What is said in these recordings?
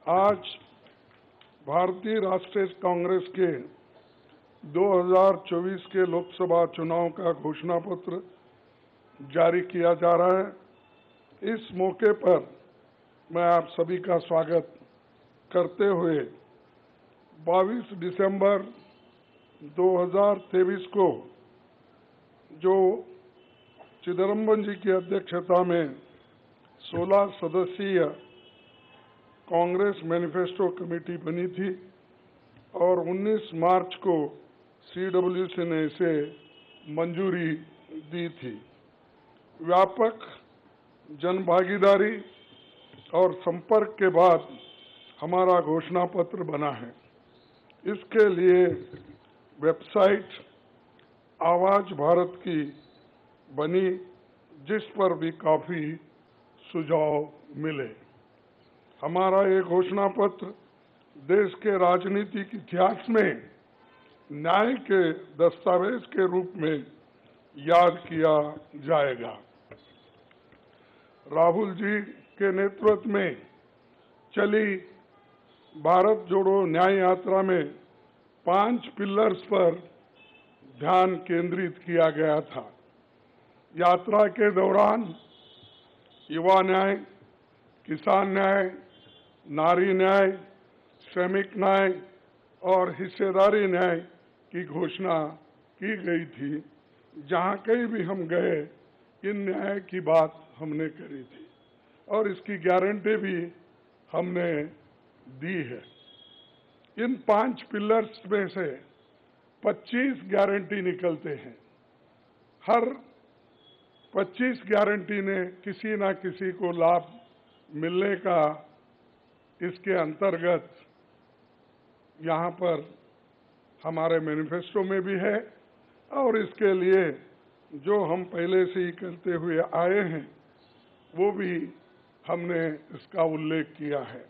आज भारतीय राष्ट्रीय कांग्रेस के 2024 के लोकसभा चुनाव का घोषणा पत्र जारी किया जा रहा है। इस मौके पर मैं आप सभी का स्वागत करते हुए 22 दिसंबर 2023 को जो चिदंबरम जी की अध्यक्षता में 16 सदस्यीय कांग्रेस मैनिफेस्टो कमेटी बनी थी और 19 मार्च को CWC ने इसे मंजूरी दी थी। व्यापक जनभागीदारी और संपर्क के बाद हमारा घोषणा पत्र बना है। इसके लिए वेबसाइट आवाज भारत की बनी, जिस पर भी काफी सुझाव मिले। हमारा ये घोषणा पत्र देश के राजनीतिक इतिहास में न्याय के दस्तावेज के रूप में याद किया जाएगा। राहुल जी के नेतृत्व में चली भारत जोड़ो न्याय यात्रा में 5 पिलर्स पर ध्यान केंद्रित किया गया था। यात्रा के दौरान युवा न्याय, किसान न्याय, नारी न्याय, श्रमिक न्याय और हिस्सेदारी न्याय की घोषणा की गई थी। जहां कहीं भी हम गए, इन न्याय की बात हमने करी थी और इसकी गारंटी भी हमने दी है। इन 5 पिलर्स में से 25 गारंटी निकलते हैं। हर 25 गारंटी ने किसी ना किसी को लाभ मिलने का इसके अंतर्गत यहाँ पर हमारे मैनिफेस्टो में भी है और इसके लिए जो हम पहले से ही करते हुए आए हैं वो भी हमने इसका उल्लेख किया है।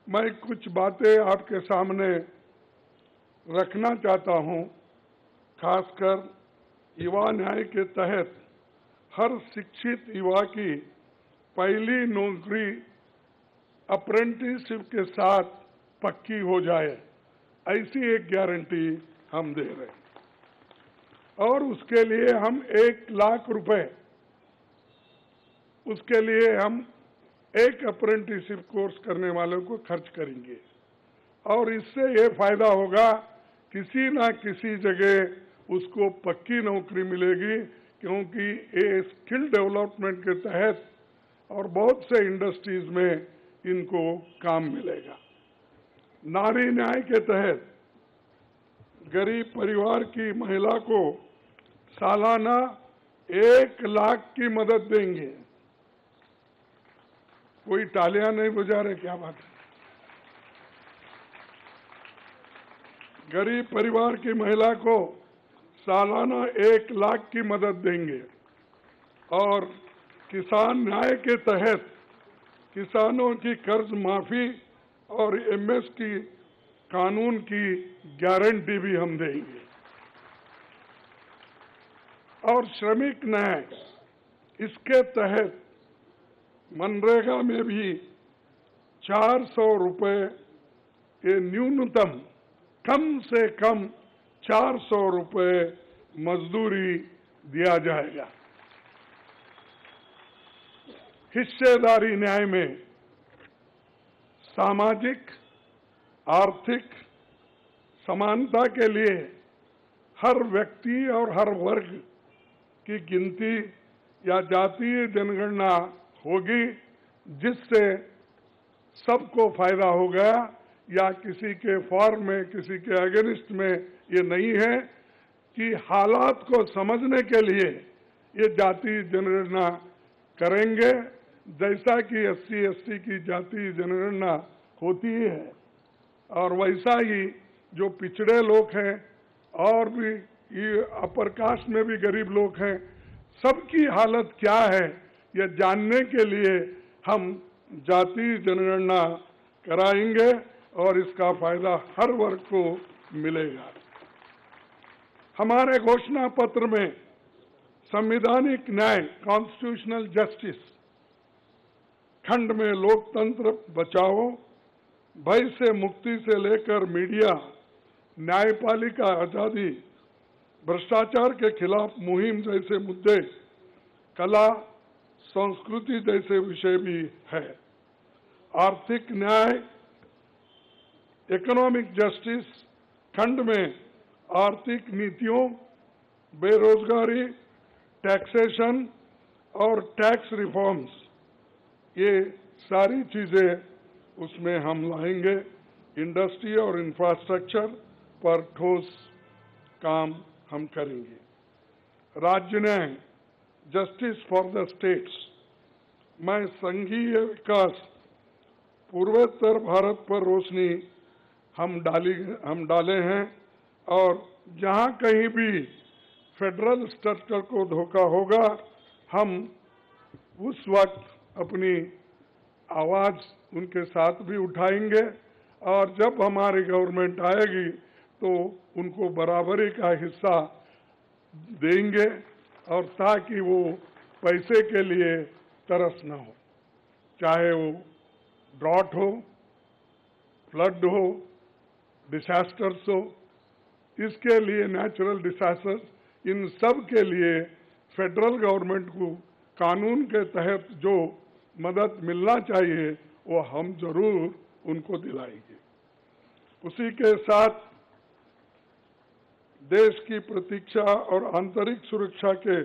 मैं कुछ बातें आपके सामने रखना चाहता हूँ। खासकर युवा न्याय के तहत हर शिक्षित युवा की पहली नौकरी अप्रेंटिसशिप के साथ पक्की हो जाए, ऐसी एक गारंटी हम दे रहे हैं और उसके लिए हम 1 लाख रुपए उसके लिए हम एक अप्रेंटिसशिप कोर्स करने वालों को खर्च करेंगे और इससे ये फायदा होगा, किसी ना किसी जगह उसको पक्की नौकरी मिलेगी, क्योंकि ये स्किल डेवलपमेंट के तहत और बहुत से इंडस्ट्रीज में इनको काम मिलेगा। नारी न्याय के तहत गरीब परिवार की महिला को सालाना 1 लाख की मदद देंगे। कोई तालियां नहीं बजा रहे, क्या बात है? गरीब परिवार की महिला को सालाना 1 लाख की मदद देंगे और किसान न्याय के तहत किसानों की कर्ज माफी और MS की कानून की गारंटी भी हम देंगे। और श्रमिक न्याय, इसके तहत मनरेगा में भी 400 रुपए के न्यूनतम, कम से कम 400 रुपए मजदूरी दिया जाएगा। हिस्सेदारी न्याय में सामाजिक आर्थिक समानता के लिए हर व्यक्ति और हर वर्ग की गिनती या जातीय जनगणना होगी, जिससे सबको फायदा होगा। या किसी के फॉर में, किसी के अगेंस्ट में ये नहीं है कि हालात को समझने के लिए ये जातीय जनगणना करेंगे, जैसा कि SC/ST की जातीय जनगणना होती है। और वैसा ही जो पिछड़े लोग हैं और भी ये अपर कास्ट में भी गरीब लोग हैं, सबकी हालत क्या है ये जानने के लिए हम जातीय जनगणना कराएंगे और इसका फायदा हर वर्ग को मिलेगा। हमारे घोषणा पत्र में संवैधानिक न्याय, कॉन्स्टिट्यूशनल जस्टिस खंड में लोकतंत्र बचाओ, भय से मुक्ति से लेकर मीडिया, न्यायपालिका आजादी, भ्रष्टाचार के खिलाफ मुहिम जैसे मुद्दे, कला संस्कृति जैसे विषय भी है। आर्थिक न्याय, इकोनॉमिक जस्टिस खंड में आर्थिक नीतियों, बेरोजगारी, टैक्सेशन और टैक्स रिफॉर्म्स, ये सारी चीजें उसमें हम लाएंगे। इंडस्ट्री और इंफ्रास्ट्रक्चर पर ठोस काम हम करेंगे। राज्य न्याय, जस्टिस फॉर द स्टेट्स में संघीय विकास, पूर्वोत्तर भारत पर रोशनी हम डाले हैं और जहां कहीं भी फेडरल स्ट्रक्चर को धोखा होगा, हम उस वक्त अपनी आवाज उनके साथ भी उठाएंगे और जब हमारी गवर्नमेंट आएगी तो उनको बराबरी का हिस्सा देंगे और ताकि वो पैसे के लिए तरस न हो, चाहे वो ड्रॉट हो, फ्लड हो, डिसास्टर्स हो। इसके लिए नेचुरल डिसास्टर्स, इन सब के लिए फेडरल गवर्नमेंट को कानून के तहत जो मदद मिलना चाहिए वो हम जरूर उनको दिलाएंगे। उसी के साथ देश की प्रतीक्षा और आंतरिक सुरक्षा के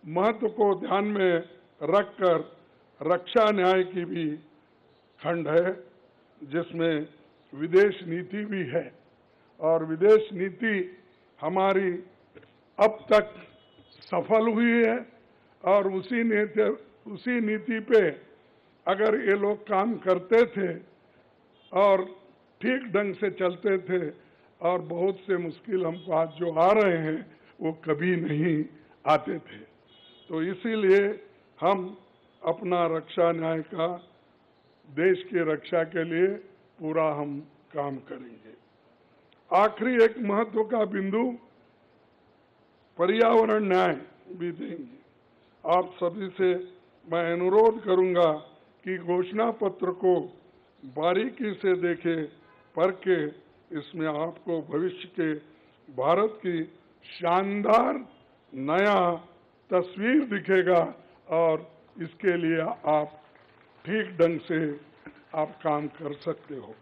महत्व को ध्यान में रखकर रक्षा न्याय की भी खंड है, जिसमें विदेश नीति भी है और विदेश नीति हमारी अब तक सफल हुई है और उसी नीति पे अगर ये लोग काम करते थे और ठीक ढंग से चलते थे और बहुत से मुश्किल हमको आज जो आ रहे हैं वो कभी नहीं आते थे। तो इसीलिए हम अपना रक्षा न्याय का देश की रक्षा के लिए पूरा हम काम करेंगे। आखिरी एक महत्व का बिंदु पर्यावरण न्याय भी देंगे। आप सभी से मैं अनुरोध करूंगा कि घोषणा पत्र को बारीकी से देखें, पढ़ के इसमें आपको भविष्य के भारत की शानदार नया तस्वीर दिखेगा और इसके लिए आप ठीक ढंग से आप काम कर सकते हो।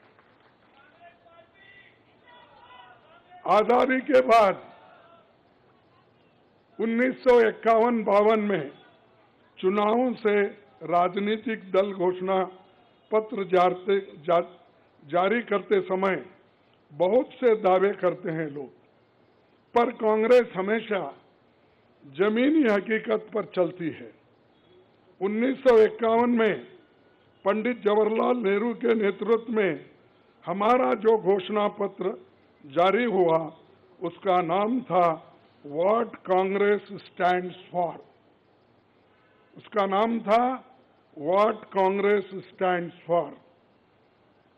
आजादी के बाद 1951-52 में चुनावों से राजनीतिक दल घोषणा पत्र जारी करते समय बहुत से दावे करते हैं लोग, पर कांग्रेस हमेशा जमीनी हकीकत पर चलती है। 1951 में पंडित जवाहरलाल नेहरू के नेतृत्व में हमारा जो घोषणा पत्र जारी हुआ उसका नाम था व्हाट कांग्रेस स्टैंड्स फॉर। उसका नाम था व्हाट कांग्रेस स्टैंड्स फॉर।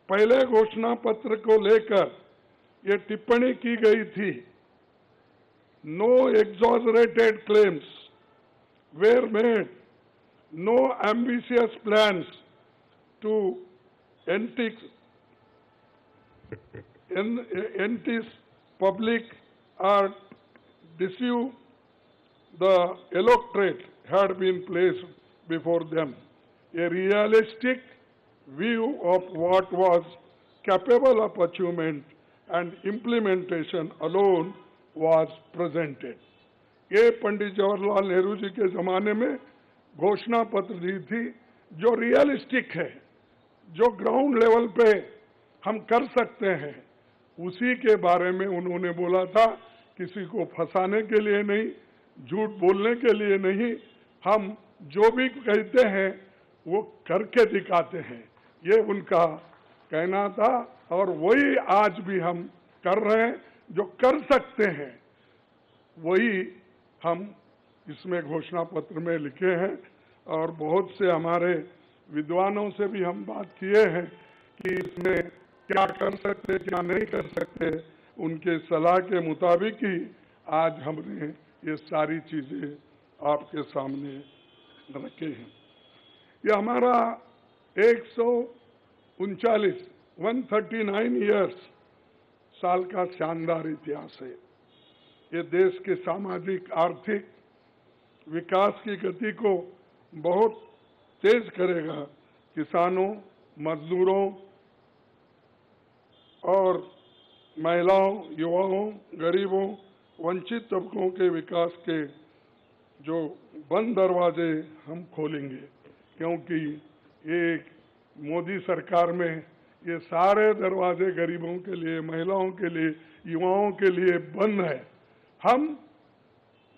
पहले घोषणा पत्र को लेकर ये टिप्पणी की गई थी, no exaggerated claims were made, no ambitious plans to entice public or deceive the electorate had been placed before them. A realistic view of what was capable of achievement and implementation alone was presented. ये पंडित जवाहरलाल नेहरू जी के जमाने में घोषणा पत्र दी थी जो realistic है, जो ग्राउंड लेवल पे हम कर सकते हैं, उसी के बारे में उन्होंने बोला था। किसी को फंसाने के लिए नहीं, झूठ बोलने के लिए नहीं, हम जो भी कहते हैं वो करके दिखाते हैं, ये उनका कहना था और वही आज भी हम कर रहे हैं। जो कर सकते हैं वही हम इसमें घोषणा पत्र में लिखे हैं और बहुत से हमारे विद्वानों से भी हम बात किए हैं कि इसमें क्या कर सकते क्या नहीं कर सकते, उनके सलाह के मुताबिक ही आज हमने ये सारी चीजें आपके सामने रखे हैं। ये हमारा 139 139 ईयर्स साल का शानदार इतिहास है। ये देश के सामाजिक आर्थिक विकास की गति को बहुत तेज करेगा। किसानों, मजदूरों और महिलाओं, युवाओं, गरीबों, वंचित तबकों के विकास के जो बंद दरवाजे हम खोलेंगे, क्योंकि एक मोदी सरकार में ये सारे दरवाजे गरीबों के लिए, महिलाओं के लिए, युवाओं के लिए बंद है। हम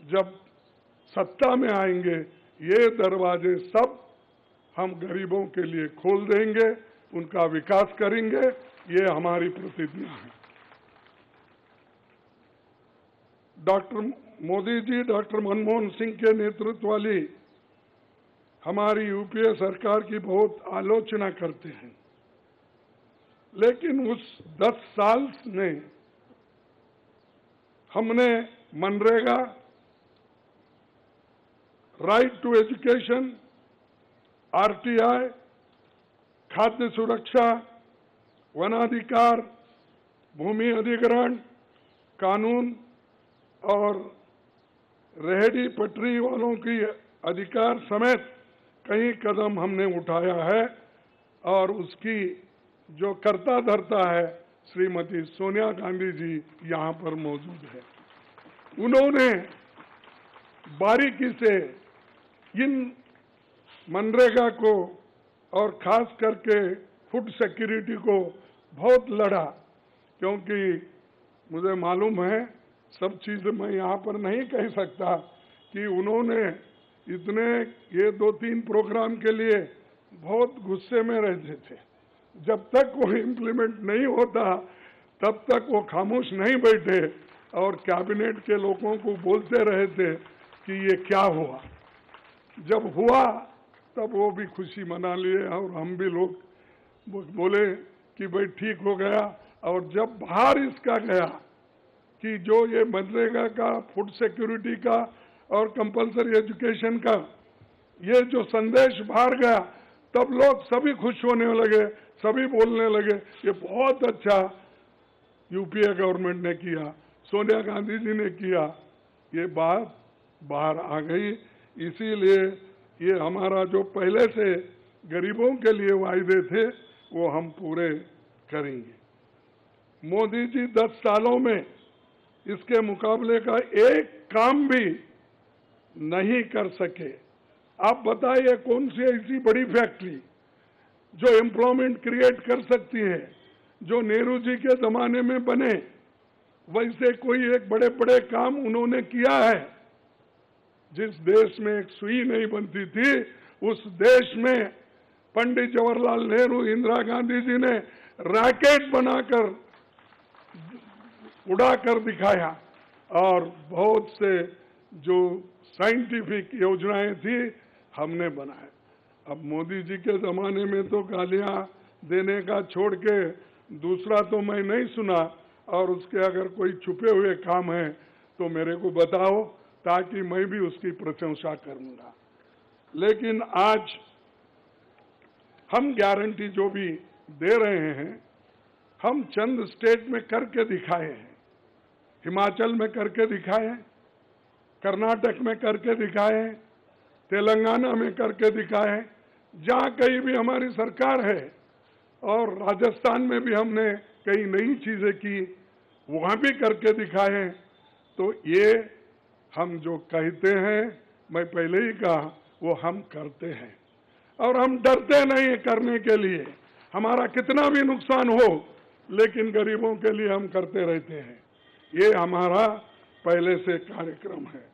जब सत्ता में आएंगे, ये दरवाजे सब हम गरीबों के लिए खोल देंगे, उनका विकास करेंगे, ये हमारी प्रतिज्ञा है। डॉक्टर मोदी जी, डॉक्टर मनमोहन सिंह के नेतृत्व वाली हमारी यूपीए सरकार की बहुत आलोचना करते हैं, लेकिन उस 10 साल में हमने MNREGA, right to education, RTI, खाद्य सुरक्षा, वनाधिकार, भूमि अधिग्रहण कानून और रेहड़ी पटरी वालों की अधिकार समेत कई कदम हमने उठाया है। और उसकी जो कर्ता धर्ता है श्रीमती सोनिया गांधी जी यहाँ पर मौजूद है। उन्होंने बारीकी से इन मनरेगा को और खास करके फूड सिक्योरिटी को बहुत लड़ा, क्योंकि मुझे मालूम है, सब चीज़ मैं यहाँ पर नहीं कह सकता, कि उन्होंने इतने ये 2-3 प्रोग्राम के लिए बहुत गुस्से में रहते थे। जब तक वो इम्प्लीमेंट नहीं होता तब तक वो खामोश नहीं बैठे और कैबिनेट के लोगों को बोलते रहे थे कि ये क्या हुआ। जब हुआ तब वो भी खुशी मना लिए और हम भी लोग बोले कि भाई ठीक हो गया। और जब बाहर इसका गया कि जो ये मनरेगा का, फूड सिक्योरिटी का और कंपलसरी एजुकेशन का ये जो संदेश बाहर गया, तब लोग सभी खुश होने लगे, सभी बोलने लगे ये बहुत अच्छा यूपीए गवर्नमेंट ने किया, सोनिया गांधी जी ने किया। ये बात बाहर आ गई। इसीलिए ये हमारा जो पहले से गरीबों के लिए वायदे थे वो हम पूरे करेंगे। मोदी जी 10 सालों में इसके मुकाबले का एक काम भी नहीं कर सके। आप बताइए कौन सी ऐसी बड़ी फैक्ट्री जो एम्प्लॉयमेंट क्रिएट कर सकती है, जो नेहरू जी के जमाने में बने वैसे कोई एक बड़े बड़े काम उन्होंने किया है। जिस देश में एक सुई नहीं बनती थी, उस देश में पंडित जवाहरलाल नेहरू, इंदिरा गांधी जी ने रॉकेट बनाकर उड़ाकर दिखाया। और बहुत से जो साइंटिफिक योजनाएं थी हमने बनाए। अब मोदी जी के जमाने में तो गालियां देने का छोड़ के दूसरा तो मैं नहीं सुना, और उसके अगर कोई छुपे हुए काम है तो मेरे को बताओ, ताकि मैं भी उसकी प्रशंसा करूंगा। लेकिन आज हम गारंटी जो भी दे रहे हैं, हम चंद स्टेट में करके दिखाए हैं। हिमाचल में करके दिखाए, कर्नाटक में करके दिखाए, तेलंगाना में करके दिखाए, जहाँ कहीं भी हमारी सरकार है। और राजस्थान में भी हमने कई नई चीजें की, वहाँ भी करके दिखाए। तो ये हम जो कहते हैं, मैं पहले ही कहा, वो हम करते हैं। और हम डरते नहीं करने के लिए, हमारा कितना भी नुकसान हो लेकिन गरीबों के लिए हम करते रहते हैं। ये हमारा पहले से कार्यक्रम है।